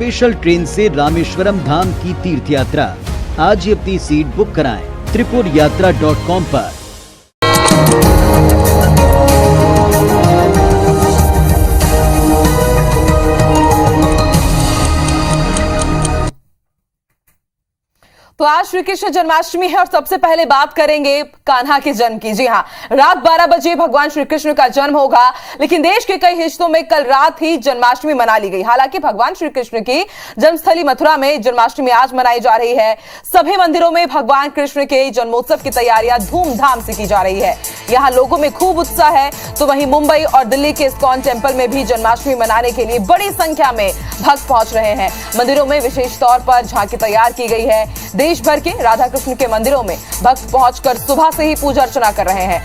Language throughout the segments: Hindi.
स्पेशल ट्रेन से रामेश्वरम धाम की तीर्थ यात्रा। आज ही अपनी सीट बुक कराएं त्रिपुरयात्रा.com पर। तो आज श्री कृष्ण जन्माष्टमी है और सबसे पहले बात करेंगे कान्हा के जन्म की। जी हाँ, रात 12 बजे भगवान श्री कृष्ण का जन्म होगा, लेकिन देश के कई हिस्सों में कल रात ही जन्माष्टमी मना ली गई। हालांकि भगवान श्री कृष्ण की जन्मस्थली मथुरा में जन्माष्टमी आज मनाई जा रही है। सभी मंदिरों में भगवान कृष्ण के जन्मोत्सव की तैयारियां धूमधाम से की जा रही है। यहाँ लोगों में खूब उत्साह है, तो वहीं मुंबई और दिल्ली के इस्कॉन टेम्पल में भी जन्माष्टमी मनाने के लिए बड़ी संख्या में भक्त पहुंच रहे हैं। मंदिरों में विशेष तौर पर झांकी तैयार की गई है। देश भर के राधा कृष्ण के मंदिरों में भक्त पहुंचकर सुबह से ही पूजा अर्चना कर रहे हैं।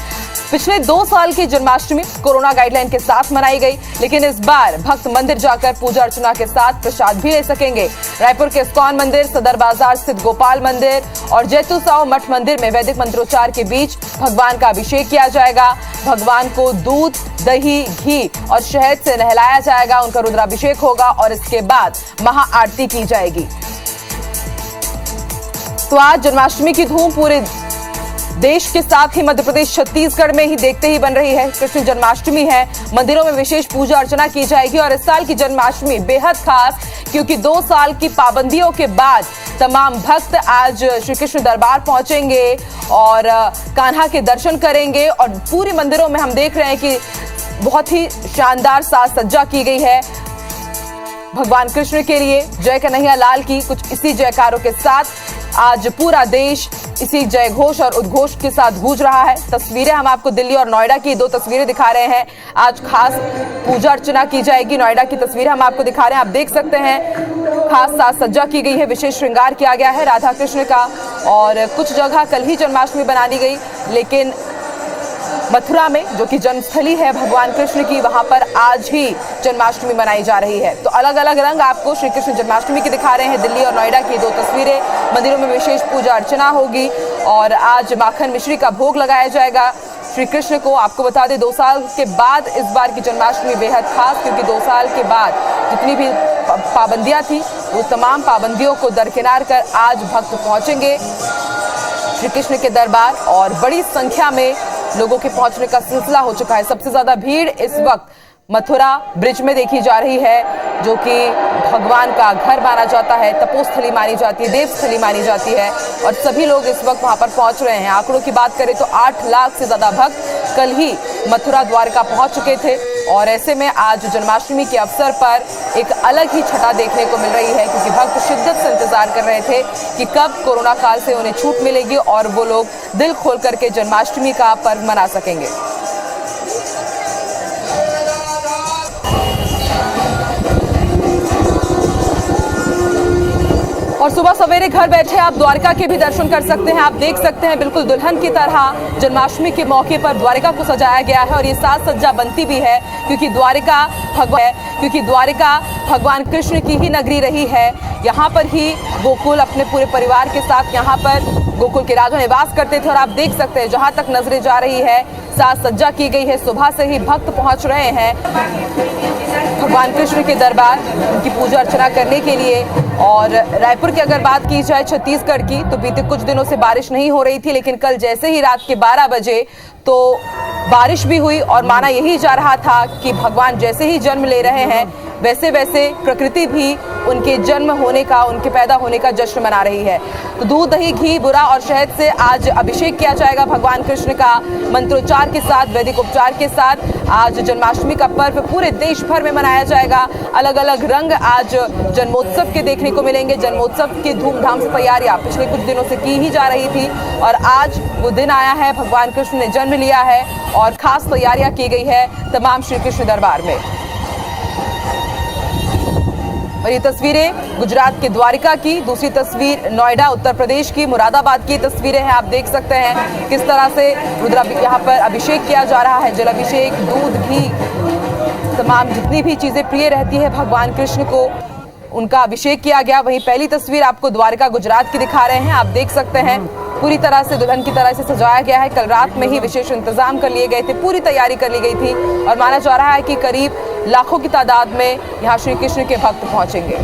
पिछले 2 साल की जन्माष्टमी कोरोना गाइडलाइन के साथ मनाई गई, लेकिन इस बार भक्त मंदिर जाकर पूजा अर्चना के साथ प्रसाद भी ले सकेंगे। रायपुर के इस्कॉन मंदिर, सदर बाजार स्थित गोपाल मंदिर और जैतूसाव मठ मंदिर में वैदिक मंत्रोच्चार के बीच भगवान का अभिषेक किया जाएगा। भगवान को दूध, दही, घी और शहद से नहलाया जाएगा। उनका रुद्राभिषेक होगा और इसके बाद महाआरती की जाएगी। तो आज जन्माष्टमी की धूम पूरे देश के साथ ही मध्य प्रदेश, छत्तीसगढ़ में ही देखते ही बन रही है। कृष्ण जन्माष्टमी है, मंदिरों में विशेष पूजा अर्चना की जाएगी और इस साल की जन्माष्टमी बेहद खास, क्योंकि 2 साल की पाबंदियों के बाद तमाम भक्त आज श्री कृष्ण दरबार पहुंचेंगे और कान्हा के दर्शन करेंगे। और पूरे मंदिरों में हम देख रहे हैं कि बहुत ही शानदार साज सज्जा की गई है भगवान कृष्ण के लिए। जय कन्हैया लाल की कुछ इसी जयकारों के साथ आज पूरा देश इसी जय घोष और उद्घोष के साथ गूंज रहा है। तस्वीरें हम आपको दिल्ली और नोएडा की 2 तस्वीरें दिखा रहे हैं। आज खास पूजा अर्चना की जाएगी। नोएडा की तस्वीरें हम आपको दिखा रहे हैं, आप देख सकते हैं। खास साज सज्जा की गई है, विशेष श्रृंगार किया गया है राधा कृष्ण का। और कुछ जगह कल ही जन्माष्टमी बना ली गई, लेकिन मथुरा में, जो कि जन्मस्थली है भगवान कृष्ण की, वहां पर आज ही जन्माष्टमी मनाई जा रही है। तो अलग अलग रंग आपको श्री कृष्ण जन्माष्टमी के दिखा रहे हैं। दिल्ली और नोएडा की 2 तस्वीरें। मंदिरों में विशेष पूजा अर्चना होगी और आज माखन मिश्री का भोग लगाया जाएगा श्री कृष्ण को। आपको बता दें, 2 साल के बाद इस बार की जन्माष्टमी बेहद खास, क्योंकि 2 साल के बाद जितनी भी पाबंदियां थी वो तमाम पाबंदियों को दरकिनार कर आज भक्त पहुंचेंगे श्री कृष्ण के दरबार और बड़ी संख्या में लोगों के पहुंचने का सिलसिला हो चुका है। सबसे ज्यादा भीड़ इस वक्त मथुरा ब्रिज में देखी जा रही है, जो कि भगवान का घर माना जाता है, तपोस्थली मानी जाती है, देवस्थली मानी जाती है और सभी लोग इस वक्त वहां पर पहुंच रहे हैं। आंकड़ों की बात करें तो 8 लाख से ज्यादा भक्त कल ही मथुरा द्वारका पहुंच चुके थे और ऐसे में आज जन्माष्टमी के अवसर पर एक अलग ही छटा देखने को मिल रही है, क्योंकि भक्त शिद्दत से इंतजार कर रहे थे कि कब कोरोना काल से उन्हें छूट मिलेगी और वो लोग दिल खोल करके जन्माष्टमी का पर्व मना सकेंगे। और सुबह सवेरे घर बैठे आप द्वारका के भी दर्शन कर सकते हैं। आप देख सकते हैं बिल्कुल दुल्हन की तरह जन्माष्टमी के मौके पर द्वारका को सजाया गया है और ये साज सज्जा बनती भी है, क्योंकि द्वारका भगवान कृष्ण की ही नगरी रही है। यहाँ पर ही गोकुल अपने पूरे परिवार के साथ यहाँ पर गोकुल के राजा निवास करते थे और आप देख सकते हैं जहाँ तक नजरें जा रही है साज सज्जा की गई है। सुबह से ही भक्त पहुँच रहे हैं भगवान कृष्ण के दरबार उनकी पूजा अर्चना करने के लिए। और रायपुर की अगर बात की जाए छत्तीसगढ़ की, तो बीते कुछ दिनों से बारिश नहीं हो रही थी, लेकिन कल जैसे ही रात के 12 बजे तो बारिश भी हुई और माना यही जा रहा था कि भगवान जैसे ही जन्म ले रहे हैं वैसे वैसे प्रकृति भी उनके जन्म होने का, उनके पैदा होने का जश्न मना रही है। तो दूध, दही, घी, बुरा और शहद से आज अभिषेक किया जाएगा भगवान कृष्ण का मंत्रोच्चार के साथ, वैदिक उपचार के साथ। आज जन्माष्टमी का पर्व पूरे देश भर में मनाया जाएगा। अलग अलग रंग आज जन्मोत्सव के देखने को मिलेंगे। जन्मोत्सव की धूमधाम से तैयारियां पिछले कुछ दिनों से की ही जा रही थी और आज वो दिन आया है, भगवान कृष्ण ने जन्म लिया है और खास तैयारियां की गई है तमाम श्री कृष्ण दरबार में। और ये तस्वीरें गुजरात के द्वारका की, दूसरी तस्वीर नोएडा उत्तर प्रदेश की मुरादाबाद की तस्वीरें हैं। आप देख सकते हैं किस तरह से यहाँ पर अभिषेक किया जा रहा है। जल अभिषेक, दूध, घी, तमाम जितनी भी चीजें प्रिय रहती है भगवान कृष्ण को, उनका अभिषेक किया गया। वहीं पहली तस्वीर आपको द्वारका गुजरात की दिखा रहे हैं। आप देख सकते हैं पूरी तरह से दुल्हन की तरह से सजाया गया है। कल रात में ही विशेष इंतजाम कर लिए गए थे, पूरी तैयारी कर ली गई थी और माना जा रहा है कि करीब लाखों की तादाद में यहाँ श्री कृष्ण के भक्त पहुंचेंगे।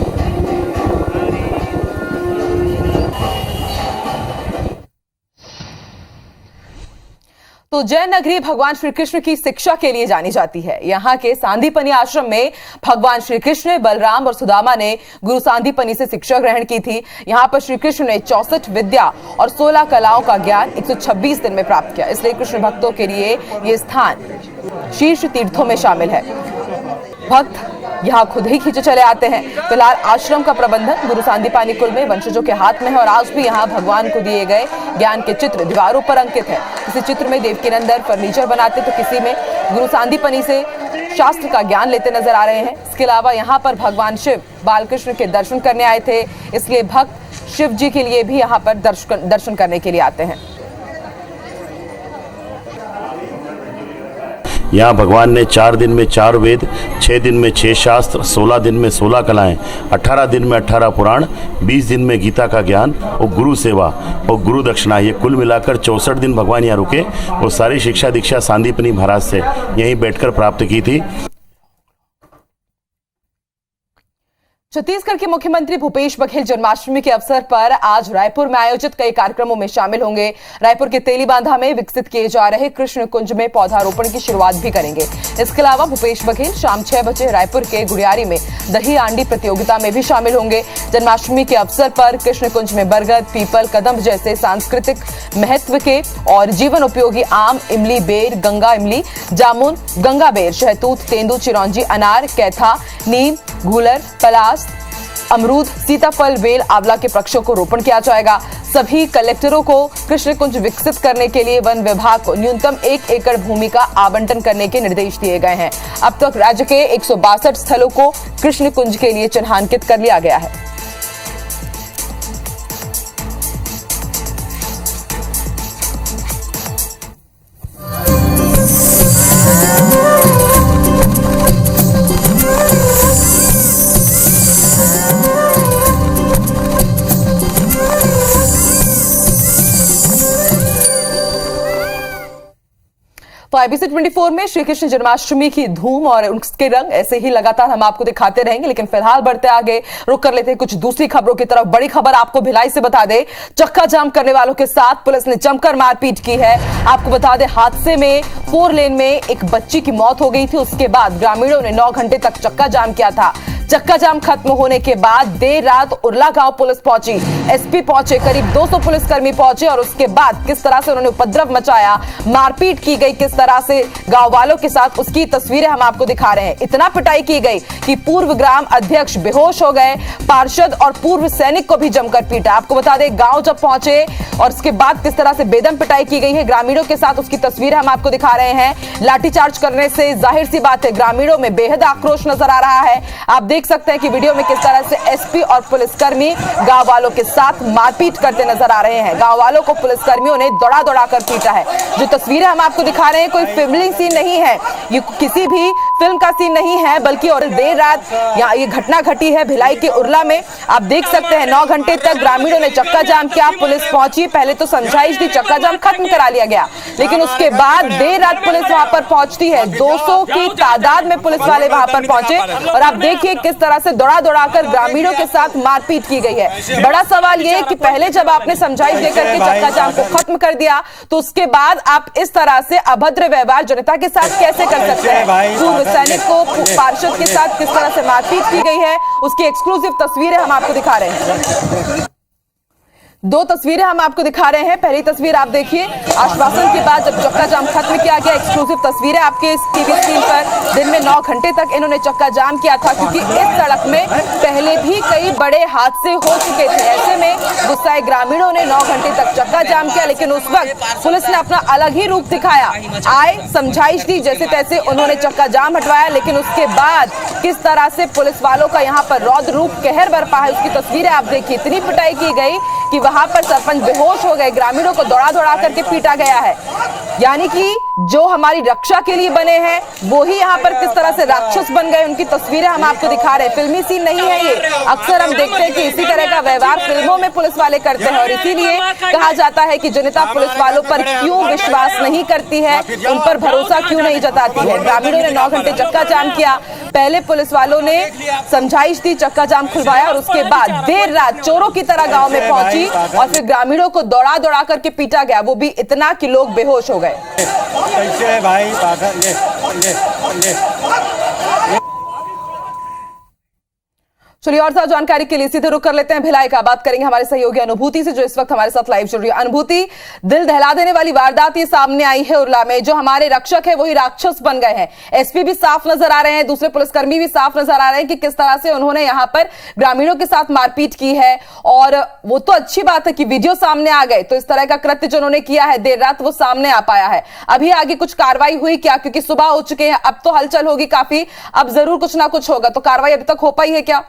तो जैन नगरी भगवान श्री कृष्ण की शिक्षा के लिए जानी जाती है। यहाँ के सांदीपनी आश्रम में भगवान श्री कृष्ण, बलराम और सुदामा ने गुरु सांदीपनी से शिक्षा ग्रहण की थी। यहाँ पर श्री कृष्ण ने 64 विद्या और 16 कलाओं का ज्ञान 126 दिन में प्राप्त किया। इसलिए कृष्ण भक्तों के लिए ये स्थान शीर्ष तीर्थों में शामिल है। भक्त यहाँ खुद ही खींचे चले आते हैं। फिलहाल आश्रम का प्रबंधन गुरु सांदीपनी कुल में वंशजों के हाथ में है और आज भी यहाँ भगवान को दिए गए ज्ञान के चित्र दीवारों पर अंकित है। किसी चित्र में देवकीनंदन फर्नीचर बनाते तो किसी में गुरु सांदीपनी से शास्त्र का ज्ञान लेते नजर आ रहे हैं। इसके अलावा यहाँ पर भगवान शिव बालकृष्ण के दर्शन करने आए थे, इसलिए भक्त शिव जी के लिए भी यहाँ पर दर्शन करने के लिए आते हैं। यहाँ भगवान ने 4 दिन में 4 वेद, 6 दिन में 6 शास्त्र, 16 दिन में 16 कलाएं, 18 दिन में 18 पुराण, 20 दिन में गीता का ज्ञान और गुरु सेवा और गुरु दक्षिणा, ये कुल मिलाकर 64 दिन भगवान यहाँ रुके और सारी शिक्षा दीक्षा सांदीपनी महाराज से यहीं बैठकर प्राप्त की थी। छत्तीसगढ़ के मुख्यमंत्री भूपेश बघेल जन्माष्टमी के अवसर पर आज रायपुर में आयोजित कई कार्यक्रमों में शामिल होंगे। रायपुर के तेलीबांधा में विकसित किए जा रहे कृष्ण कुंज में पौधारोपण की शुरुआत भी करेंगे। इसके अलावा भूपेश बघेल शाम 6 बजे रायपुर के गुड़ियारी में दही आंडी प्रतियोगिता में भी शामिल होंगे। जन्माष्टमी के अवसर पर कृष्ण कुंज में बरगद, पीपल, कदम्ब जैसे सांस्कृतिक महत्व के और जीवन उपयोगी आम, इमली, बेर, गंगा इमली, जामुन, गंगा बेर, शहतूत, तेंदू, चिरौंजी, अनार, कैथा, नीम, गूलर, पलास, अमरूद, सीताफल, बेल, आंवला के वृक्षों को रोपण किया जाएगा। सभी कलेक्टरों को कृष्ण कुंज विकसित करने के लिए वन विभाग को न्यूनतम 1 एकड़ भूमि का आवंटन करने के निर्देश दिए गए हैं। अब तक राज्य के 162 स्थलों को कृष्ण कुंज के लिए चिन्हांकित कर लिया गया है। तो IBC 24 में श्री कृष्ण जन्माष्टमी की धूम और उसके रंग ऐसे ही लगातार हम आपको दिखाते रहेंगे, लेकिन फिलहाल बढ़ते आगे रुक कर लेते हैं कुछ दूसरी खबरों की तरफ। बड़ी खबर आपको भिलाई से बता दे, चक्का जाम करने वालों के साथ पुलिस ने जमकर मारपीट की है। आपको बता दे, हादसे में 4 लेन में एक बच्ची की मौत हो गई थी। उसके बाद ग्रामीणों ने 9 घंटे तक चक्का जाम किया था। चक्का जाम खत्म होने के बाद देर रात उरला गांव पुलिस पहुंची, एसपी पहुंचे, करीब 200 पुलिसकर्मी पहुंचे और उसके बाद किस तरह से उन्होंने उपद्रव मचाया, मारपीट की गई किस तरह से गांव वालों के साथ, उसकी तस्वीरें हम आपको दिखा रहे हैं। इतना पिटाई की गई कि पूर्व ग्राम अध्यक्ष बेहोश हो गए, पार्षद और पूर्व सैनिक को भी जमकर पीटा। आपको बता दें, गांव जब पहुंचे और उसके बाद किस तरह से बेदम पिटाई की गई है ग्रामीणों के साथ, उसकी तस्वीरें हम आपको दिखा रहे हैं। लाठीचार्ज करने से जाहिर सी बात है ग्रामीणों में बेहद आक्रोश नजर आ रहा है। आप देख सकते हैं कि वीडियो में किस तरह से एसपी और पुलिसकर्मी गांव वालों के साथ मारपीट करते नजर आ रहे हैं। गांव वालों को पुलिसकर्मियों ने दौड़ा दौड़ा कर पीटा है। जो तस्वीरें हम आपको दिखा रहे हैं कोई फिल्मिंग सीन नहीं है, ये किसी भी फिल्म का सीन नहीं है, बल्कि और देर रात यहाँ ये घटना घटी है भिलाई के उरला में। आप देख सकते हैं 9 घंटे तक ग्रामीणों ने चक्का जाम किया, पुलिस पहुंची, पहले तो समझाइश दी, चक्का जाम खत्म करा लिया गया, लेकिन उसके बाद देर रात पुलिस वहां पर पहुंचती है। 200 की तादाद में पुलिस वाले वहां पर पहुंचे और आप देखिए किस तरह से दौड़ा दौड़ाकर ग्रामीणों के साथ मारपीट की गई है। बड़ा सवाल यह है कि पहले जब आपने समझाइश देकर के चक्का जाम को खत्म कर दिया, तो उसके बाद आप इस तरह से अभद्र व्यवहार जनता के साथ कैसे कर सकते हैं। पूर्व सैनिक को पार्षद के साथ किस तरह से मारपीट की गई है, उसकी एक्सक्लूसिव तस्वीरें हम आपको दिखा रहे हैं। 2 तस्वीरें हम आपको दिखा रहे हैं। पहली तस्वीर आप देखिए, आश्वासन के बाद जब चक्का जाम खत्म किया गया, एक्सक्लूसिव तस्वीरें आपके इस टीवी स्क्रीन पर। दिन में 9 घंटे तक इन्होंने चक्का जाम किया था, क्योंकि इस सड़क में पहले भी कई बड़े हादसे हो चुके थे। ऐसे में गुस्साए ग्रामीणों ने 9 घंटे तक चक्का जाम किया, लेकिन उस वक्त पुलिस ने अपना अलग ही रूप दिखाया। आए, समझाइश दी, जैसे तैसे उन्होंने चक्का जाम हटवाया, लेकिन उसके बाद किस तरह से पुलिस वालों का यहाँ पर रौद्र रूप कहर बरपा है, उसकी तस्वीरें आप देखिए। इतनी पिटाई की गई कि वहां पर सरपंच बेहोश हो गए, ग्रामीणों को दौड़ा दौड़ा करके पीटा गया है। यानी कि जो हमारी रक्षा के लिए बने हैं वो ही यहाँ पर किस तरह से राक्षस बन गए, उनकी तस्वीरें हम आपको दिखा रहे हैं। फिल्मी सीन नहीं है ये, अक्सर हम देखते हैं कि इसी तरह का व्यवहार फिल्मों में पुलिस वाले करते हैं और इसीलिए कहा जाता है कि जनता पुलिस वालों पर क्यों विश्वास नहीं करती है, उन पर भरोसा क्यों नहीं जताती है। ग्रामीणों ने 9 घंटे चक्का जाम किया, पहले पुलिस वालों ने समझाइश दी, चक्का जाम खुलवाया और उसके बाद देर रात चोरों की तरह गांव में पहुंची और फिर ग्रामीणों को दौड़ा दौड़ा करके पीटा गया, वो भी इतना कि लोग बेहोश हो गए। कैसे है भाई ये। चलिए और ज्यादा जानकारी के लिए सीधे रुक कर लेते हैं भिलाई का। बात करेंगे हमारे सहयोगी अनुभूति से जो इस वक्त हमारे साथ लाइव जुड़ रही है। अनुभूति, दिल दहला देने वाली वारदात ये सामने आई है उरला में। जो हमारे रक्षक है वही राक्षस बन गए हैं। एसपी भी साफ नजर आ रहे हैं, दूसरे पुलिसकर्मी भी साफ नजर आ रहे हैं कि किस तरह से उन्होंने यहां पर ग्रामीणों के साथ मारपीट की है। और वो तो अच्छी बात है कि वीडियो सामने आ गए, तो इस तरह का कृत्य जो उन्होंने किया है देर रात वो सामने आ पाया है। अभी आगे कुछ कार्रवाई हुई क्या? क्योंकि सुबह हो चुके हैं, अब तो हलचल होगी काफी, अब जरूर कुछ ना कुछ होगा, तो कार्रवाई अभी तक हो पाई है क्या?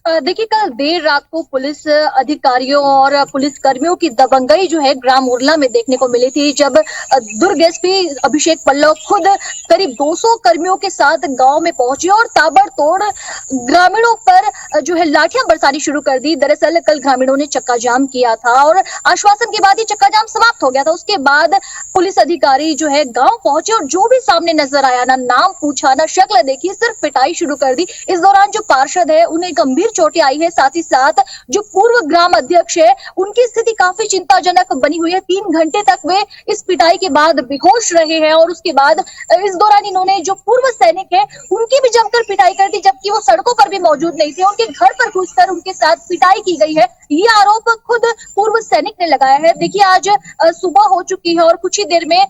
देखिए, कल देर रात को पुलिस अधिकारियों और पुलिस कर्मियों की दबंगई जो है ग्राम उरला में देखने को मिली थी, जब दुर्ग एसपी अभिषेक पल्लव खुद करीब 200 कर्मियों के साथ गांव में पहुंचे और ताबड़तोड़ ग्रामीणों पर जो है लाठियां बरसानी शुरू कर दी। दरअसल कल ग्रामीणों ने चक्का जाम किया था और आश्वासन के बाद ही चक्का जाम समाप्त हो गया था। उसके बाद पुलिस अधिकारी जो है गाँव पहुंचे और जो भी सामने नजर आया, ना नाम पूछा ना शक्ल देखी, सिर्फ पिटाई शुरू कर दी। इस दौरान जो पार्षद है उन्हें गंभीर चोटें आई है, साथ ही साथ जो पूर्व ग्राम अध्यक्ष है उनकी स्थिति काफी चिंताजनक बनी हुई है। 3 घंटे तक वे इस पिटाई के बाद बेहोश रहे हैं और उसके बाद इस दौरान इन्होंने जो पूर्व सैनिक है उनकी भी जमकर पिटाई कर दी, जबकि वो सड़कों पर भी मौजूद नहीं थे। उनके घर पर घुसकर उनके साथ पिटाई की गई है, ये आरोप खुद पूर्व सैनिक ने लगाया है। देखिए, आज सुबह हो चुकी है और कुछ ही देर में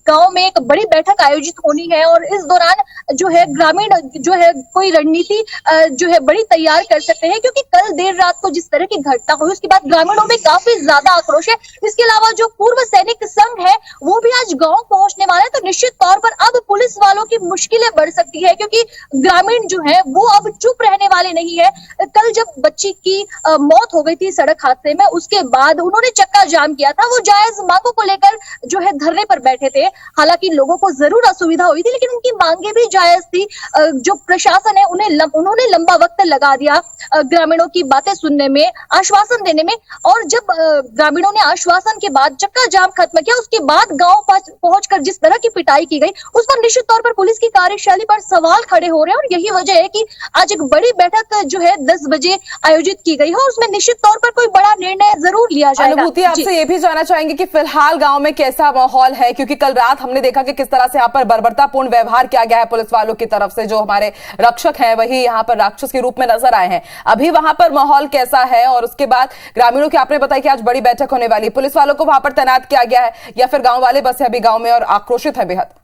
गांव में एक बड़ी बैठक आयोजित होनी है और इस दौरान जो है ग्रामीण जो है कोई रणनीति जो है बड़ी तैयार कर सकते हैं, क्योंकि कल देर रात को जिस तरह की घटना हुई उसके बाद ग्रामीणों में काफी ज्यादा आक्रोश है। इसके अलावा जो पूर्व सैनिक संघ है वो भी आज गांव पहुंचने वाला है, तो निश्चित तौर पर अब पुलिस वालों की मुश्किलें बढ़ सकती है, क्योंकि ग्रामीण जो है वो अब चुप रहने वाले नहीं है। कल जब बच्ची की मौत हो गई थी सड़क हादसे में, उसके बाद उन्होंने चक्का जाम किया था। वो जायज मांगों को लेकर जो है धरने पर बैठे थे। हालांकि लोगों को जरूर असुविधा हुई थी, लेकिन उनकी मांगे भी जायज थी। जो प्रशासन है उन्होंने लंबा वक्त लगा दिया ग्रामीणों की बातें सुनने में, आश्वासन देने में। और जब ग्रामीणों ने आश्वासन के बाद चक्का जाम खत्म किया, उसके बाद गांव पहुंचकर जिस तरह की पिटाई की गई उस पर निश्चित तौर पर पुलिस की कार्यशैली पर सवाल खड़े हो रहे हैं। और यही वजह है कि आज एक बड़ी बैठक जो है 10 बजे आयोजित की गई है और उसमें निश्चित तौर पर कोई बड़ा निर्णय जरूर लिया जाएगा। अनुभूति, आपसे ये भी जानना चाहेंगे कि फिलहाल गांव में कैसा माहौल है, क्योंकि कल रात हमने देखा कि किस तरह से यहाँ पर बर्बरतापूर्ण व्यवहार किया गया है पुलिस वालों की तरफ से। जो हमारे रक्षक हैं वही यहाँ पर राक्षस के रूप में नजर आए हैं। अभी वहां पर माहौल कैसा है? और उसके बाद ग्रामीणों की आपने बताया कि आज बड़ी बैठक होने वाली, पुलिस वालों को वहां पर तैनात किया गया है या फिर गांव वाले बस अभी गांव में और आक्रोशित है बेहद?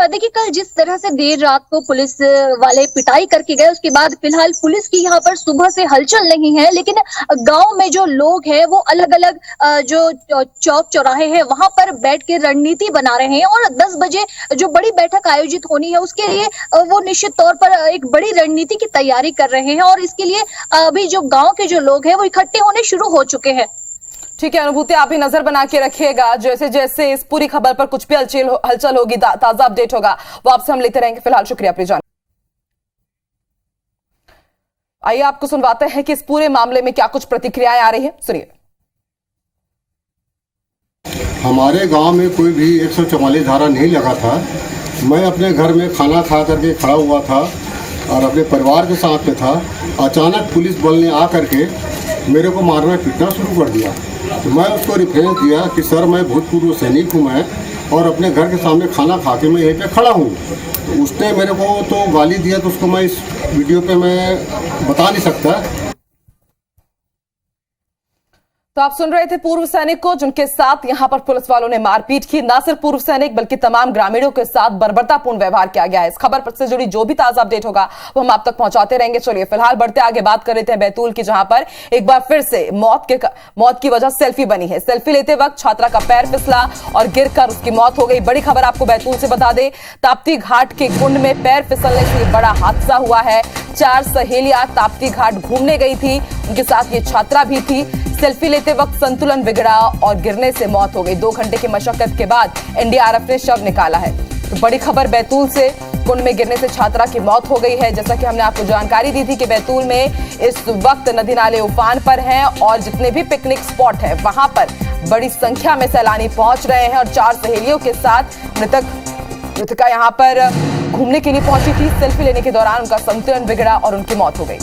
देखिए, कल जिस तरह से देर रात को पुलिस वाले पिटाई करके गए उसके बाद फिलहाल पुलिस की यहाँ पर सुबह से हलचल नहीं है, लेकिन गांव में जो लोग हैं वो अलग अलग जो चौक चौराहे हैं वहां पर बैठ के रणनीति बना रहे हैं और 10 बजे जो बड़ी बैठक आयोजित होनी है उसके लिए वो निश्चित तौर पर एक बड़ी रणनीति की तैयारी कर रहे हैं और इसके लिए अभी जो गाँव के जो लोग हैं वो इकट्ठे होने शुरू हो चुके हैं। ठीक है अनुभूति, आप भी नजर बना के रखिएगा, जैसे जैसे इस पूरी खबर पर कुछ भी हलचल होगी, ताजा अपडेट होगा, वो आपसे हम लेते रहेंगे। फिलहाल शुक्रिया अपनी जान। आइए आपको सुनवाते हैं कि इस पूरे मामले में क्या कुछ प्रतिक्रियाएं आ रही है, सुनिए। हमारे गांव में कोई भी 144 धारा नहीं लगा था। मैं अपने घर में खाना खा करके खड़ा हुआ था और अपने परिवार के साथ में था। अचानक पुलिस बल ने आ करके मेरे को मारना पीटना शुरू कर दिया। तो मैं उसको रेफरेंस दिया कि सर मैं भूतपूर्व सैनिक हूँ मैं, और अपने घर के सामने खाना खा के मैं यहीं पे खड़ा हूँ। तो उसने मेरे को तो गाली दिया, तो उसको मैं इस वीडियो पे मैं बता नहीं सकता। तो आप सुन रहे थे पूर्व सैनिक को, जिनके साथ यहां पर पुलिस वालों ने मारपीट की। ना सिर्फ पूर्व सैनिक बल्कि तमाम ग्रामीणों के साथ बर्बरतापूर्ण व्यवहार किया गया है। इस खबर से जुड़ी जो भी ताजा अपडेट होगा वो हम आप तक पहुंचाते रहेंगे। चलिए फिलहाल बढ़ते आगे, बात कर रहे थे बैतूल की, जहां पर एक बार फिर से मौत की वजह सेल्फी बनी है। सेल्फी लेते वक्त छात्रा का पैर फिसला और गिरकर उसकी मौत हो गई। बड़ी खबर आपको बैतूल से बता दे, ताप्ती घाट के कुंड में पैर फिसलने से बड़ा हादसा हुआ है। 4 सहेलियां ताप्ती घाट घूमने गई थी, उनके साथ ये छात्रा भी थी। सेल्फी लेते वक्त संतुलन बिगड़ा और गिरने से मौत हो गई। 2 घंटे की मशक्कत के बाद एनडीआरएफ ने शव निकाला है। तो बड़ी खबर बैतूल से, कुंड में गिरने से छात्रा की मौत हो गई है। जैसा कि हमने आपको जानकारी दी थी कि बैतूल में इस वक्त नदी नाले उफान पर हैं और जितने भी पिकनिक स्पॉट हैं वहां पर बड़ी संख्या में सैलानी पहुंच रहे हैं और 4 सहेलियों के साथ मृतका यहां पर घूमने के लिए पहुंची थी। सेल्फी लेने के दौरान उनका संतुलन बिगड़ा और उनकी मौत हो गई।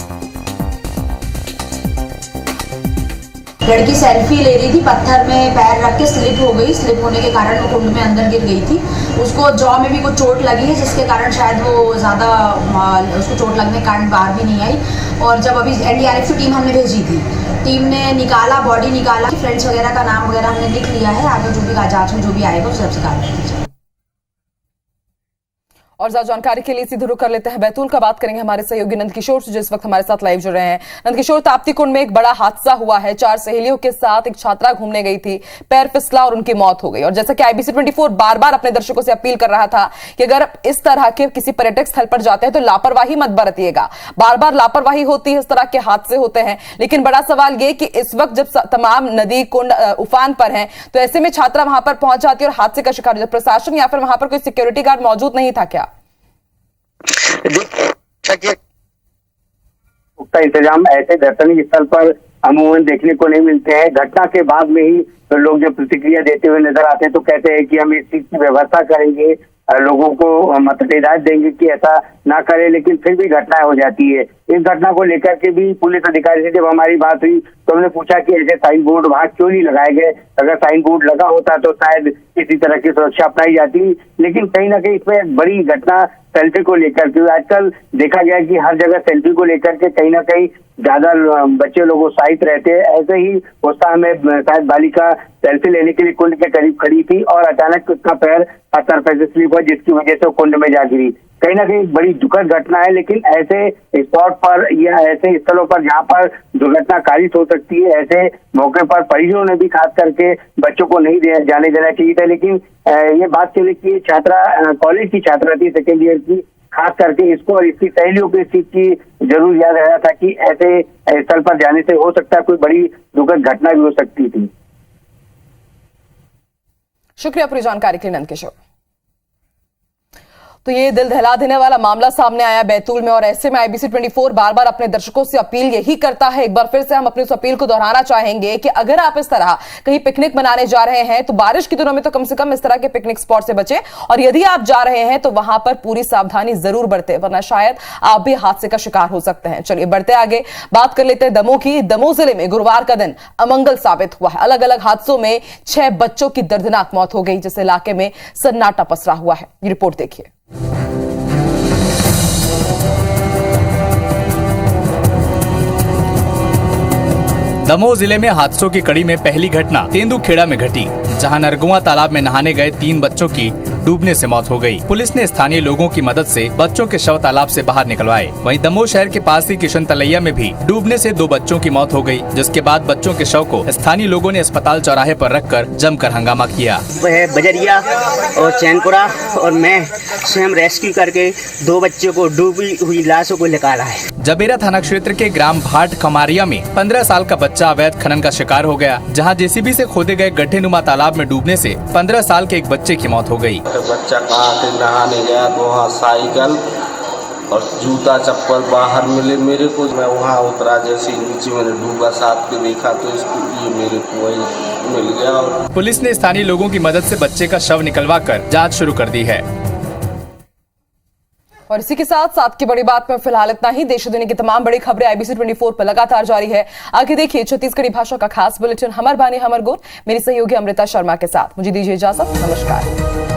लड़की सेल्फी ले रही थी, पत्थर में पैर रख के स्लिप हो गई। स्लिप होने के कारण वो कुंड में अंदर गिर गई थी। उसको जॉ में भी कुछ चोट लगी है, जिसके कारण शायद वो ज़्यादा उसको चोट लगने के कारण बाहर भी नहीं आई। और जब अभी एनडीआरएफ की टीम हमने भेजी थी, टीम ने निकाला, बॉडी निकाला, फ्रेंड्स वगैरह का नाम वगैरह हमने लिख लिया है। आगे जो भी जांच में जो भी आएगा उस सबसे कार्रवाई की जाएगी। और ज्यादा जानकारी के लिए सीधे रुख कर लेते हैं बैतूल का। बात करेंगे हमारे सहयोगी नंद किशोर से, जो इस वक्त हमारे साथ लाइव जुड़ रहे हैं। नंद किशोर, ताप्ती कुंड में एक बड़ा हादसा हुआ है। 4 सहेलियों के साथ एक छात्रा घूमने गई थी, पैर फिसला और उनकी मौत हो गई। और जैसा कि IBC 24 बार बार अपने दर्शकों से अपील कर रहा था कि अगर इस तरह के किसी पर्यटक स्थल पर जाते हैं तो लापरवाही मत बरतिएगा। बार बार लापरवाही होती है, इस तरह के हादसे होते हैं। लेकिन बड़ा सवाल यह कि इस वक्त जब तमाम नदी कुंड उफान पर हैं, तो ऐसे में छात्रा वहां पर पहुंच जाती है और हादसे का शिकार हो जाती है। प्रशासन या फिर वहां पर कोई सिक्योरिटी गार्ड मौजूद नहीं था क्या? पुख्ता इंतजाम ऐसे दर्शनीय स्थल पर अमूमन देखने को नहीं मिलते हैं। घटना के बाद में ही लोग जब प्रतिक्रिया देते हुए नजर आते हैं तो कहते हैं कि हम इस चीज की व्यवस्था करेंगे, लोगों को मतलब हिदायत देंगे कि ऐसा ना करें, लेकिन फिर भी घटनाएं हो जाती है। इस घटना को लेकर के भी पुलिस अधिकारी से जब हमारी बात हुई तो हमने पूछा कि ऐसे साइन बोर्ड वहां क्यों नहीं लगाए गए। अगर साइन बोर्ड लगा होता तो शायद किसी तरह की सुरक्षा अपनाई जाती, लेकिन कहीं ना कहीं इसमें बड़ी घटना सेल्फी को लेकर के आजकल देखा गया कि हर जगह सेल्फी को लेकर के कहीं ना कहीं ज्यादा बच्चे लोग उत्साहित रहते हैं। ऐसे ही उत्साह में शायद बालिका सेल्फी लेने के लिए कुंड के करीब खड़ी थी और अचानक उसका पैर पत्थर पर से स्लिप हुआ, जिसकी वजह से वो कुंड में जा गिरी। कहीं ना कहीं बड़ी दुखद घटना है, लेकिन ऐसे स्पॉट पर या ऐसे स्थलों पर जहाँ पर दुर्घटना कारित हो सकती है, ऐसे मौके पर परिजनों ने भी खास करके बच्चों को नहीं जाने देना चाहिए था। लेकिन ये बात चली कि छात्रा कॉलेज की छात्रा थी, सेकेंड ईयर की, खास करके इसको और इसकी सहेलियों को इस चीज की जरूर याद रहा था कि ऐसे स्थल पर जाने से हो सकता है कोई बड़ी दुखद घटना भी हो सकती थी। शुक्रिया पूरी जानकारी के लिए नंद किशोर। तो ये दिल दहला देने वाला मामला सामने आया बैतूल में, और ऐसे में IBC 24 बार बार अपने दर्शकों से अपील यही करता है। एक बार फिर से हम अपनी उस अपील को दोहराना चाहेंगे कि अगर आप इस तरह कहीं पिकनिक मनाने जा रहे हैं तो बारिश के दिनों में तो कम से कम इस तरह के पिकनिक स्पॉट से बचें, और यदि आप जा रहे हैं तो वहां पर पूरी सावधानी जरूर बरतें, वरना शायद आप भी हादसे का शिकार हो सकते हैं। चलिए बढ़ते आगे, बात कर लेते हैं दमोह की। दमोह जिले में गुरुवार का दिन अमंगल साबित हुआ है। अलग अलग हादसों में 6 बच्चों की दर्दनाक मौत हो गई, जिससे इलाके में सन्नाटा पसरा हुआ है। ये रिपोर्ट देखिए। दमोह जिले में हादसों की कड़ी में पहली घटना तेंदुखेड़ा में घटी, जहां नरगुआ तालाब में नहाने गए 3 बच्चों की डूबने से मौत हो गई। पुलिस ने स्थानीय लोगों की मदद से बच्चों के शव तालाब से बाहर निकलवाए। वहीं दमोह शहर के पास ही किशन तलैया में भी डूबने से 2 बच्चों की मौत हो गई, जिसके बाद बच्चों के शव को स्थानीय लोगों ने अस्पताल चौराहे पर रखकर जमकर हंगामा किया। बजरिया और चैनपुरा और मैं स्वयं रेस्क्यू करके 2 बच्चों को डूबी हुई लाशों को निकाला है। जबेरा थाना क्षेत्र के ग्राम भाट खमारिया में 15 साल का बच्चा अवैध खनन का शिकार हो गया, जहां JCB से खोदे गए गड्ढेनुमा तालाब में डूबने से 15 साल के एक बच्चे की मौत हो गई। बच्चा कहाँ से नहाने गया तो वहाँ साइकिल और जूता चप्पल बाहर मिले मेरे को। मैं वहाँ उतरा, जैसे नीचे मैंने डूबा साथ के देखा तो ये मेरे को वही मिल गया। और पुलिस ने स्थानीय लोगों की मदद से बच्चे का शव निकलवाकर जांच शुरू कर दी है। और इसी के साथ की बड़ी बात में फिलहाल इतना ही। देश दुनिया की तमाम बड़ी खबरें IBC 24 पर लगातार जारी है। आगे देखिए छत्तीसगढ़ी भाषा का खास बुलेटिन हमर बानी हमर गोर, मेरी सहयोगी अमृता शर्मा के साथ। मुझे दीजिए इजाजत, नमस्कार।